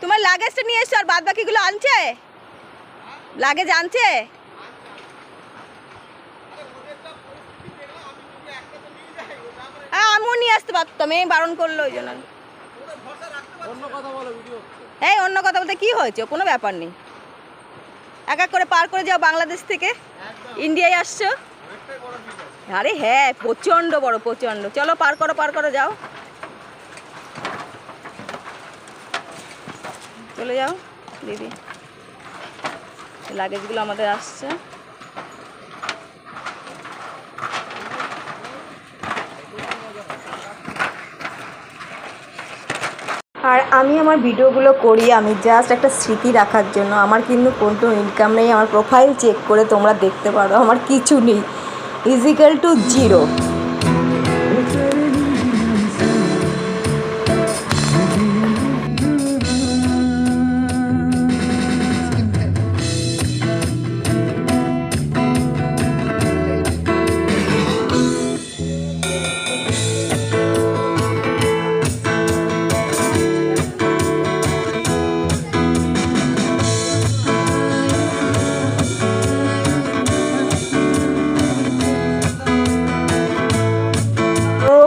তোমার লাগেজটা নিয়ে এসছো আর বাদ বাকিগুলো আনছে, লাগেজ আনছে। আমিও নিয়ে আসতে পারতাম, এই বারণ করলো ওই জন্য। এই অন্য কথা বলতে কি হয়েছে, কোনো ব্যাপার নেই। এক এক করে পার করে যাও, বাংলাদেশ থেকে ইন্ডিয়ায় আসছো। আরে হ্যাঁ, প্রচণ্ড বড়, প্রচণ্ড। চলো পার করো, পার করো, যাও, চলে যাও দিদি। লাগেজগুলো আমাদের আসছে। আর আমি আমার ভিডিওগুলো করি আমি জাস্ট একটা স্মৃতি রাখার জন্য। আমার কিন্তু কোনো ইনকাম নেই। আমার প্রোফাইল চেক করে তোমরা দেখতে পারো আমার কিছু নেই, ইজিক্যাল টু জিরো।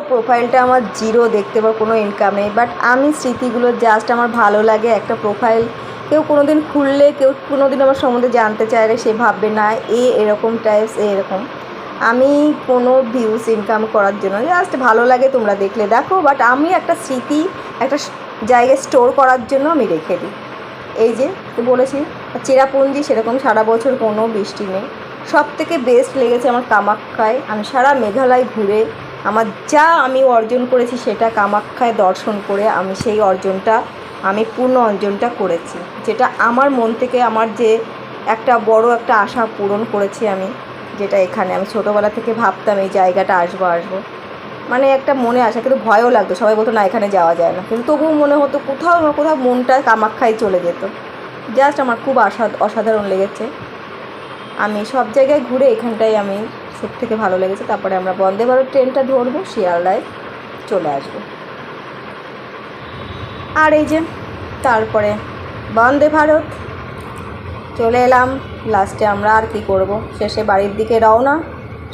প্রোফাইলটা আমার জিরো, দেখতে পাবো কোনো ইনকাম নেই। বাট আমি স্মৃতিগুলো জাস্ট আমার ভালো লাগে। একটা প্রোফাইল কেউ কোনো দিন খুললে, কেউ কোনো দিন আমার সম্বন্ধে জানতে চাইলে সে ভাববে না এরকম টাইপস, এরকম। আমি কোনো ভিউস ইনকাম করার জন্য জাস্ট ভালো লাগে, তোমরা দেখলে দেখো। বাট আমি একটা স্মৃতি একটা জায়গায় স্টোর করার জন্য আমি রেখে দিই। এই যে বলেছি চেরাপুঞ্জি, সেরকম সারা বছর কোনো বৃষ্টি নেই। সব থেকে বেস্ট লেগেছে আমার কামাখ্যায়। আমি সারা মেঘালয় ঘুরে আমার যা আমি অর্জন করেছি সেটা কামাখ্যায় দর্শন করে আমি সেই অর্জনটা, আমি পূর্ণ অর্জনটা করেছি। যেটা আমার মন থেকে আমার যে একটা বড় একটা আশা পূরণ করেছি আমি। যেটা এখানে আমি ছোটোবেলা থেকে ভাবতাম এই জায়গাটা আসবো, মানে একটা মনে আসা, কিন্তু ভয়ও লাগতো। সবাই বলতো না এখানে যাওয়া যায় না, কিন্তু তবুও মনে হতো কোথাও না কোথাও মনটা কামাখ্যায় চলে যেত। জাস্ট আমার খুব অসাধারণ লেগেছে। আমি সব জায়গায় ঘুরে এখানটাই আমি সব থেকে ভালো লেগেছে। তারপরে আমরা বন্দে ভারত ট্রেনটা ধরবো, শিয়ালদায় চলে আসবো। আর এই যে তারপরে বন্দে ভারত চলে এলাম। লাস্টে আমরা আর কি করব, শেষে বাড়ির দিকে রওনা,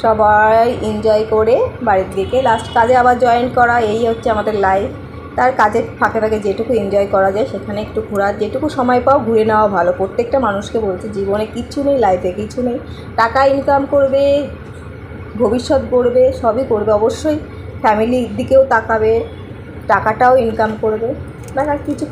সবাই এনজয় করে বাড়ির দিকে। লাস্ট কাজে আবার জয়েন করা, এই হচ্ছে আমাদের লাইফ। তার কাজের ফাঁকে ফাঁকে যেটুকু এনজয় করা যায় সেখানে একটু ঘোরার, যেটুকু সময় পাও ঘুরে নেওয়া ভালো। প্রত্যেকটা মানুষকে বলছি জীবনে কিচ্ছু নেই, লাইফে কিছু নেই। টাকা ইনকাম করবে, ভবিষ্যৎ গড়বে, সবই করবে, অবশ্যই ফ্যামিলির দিকেও তাকাবে, টাকাটাও ইনকাম করবে, বাট আর কিছু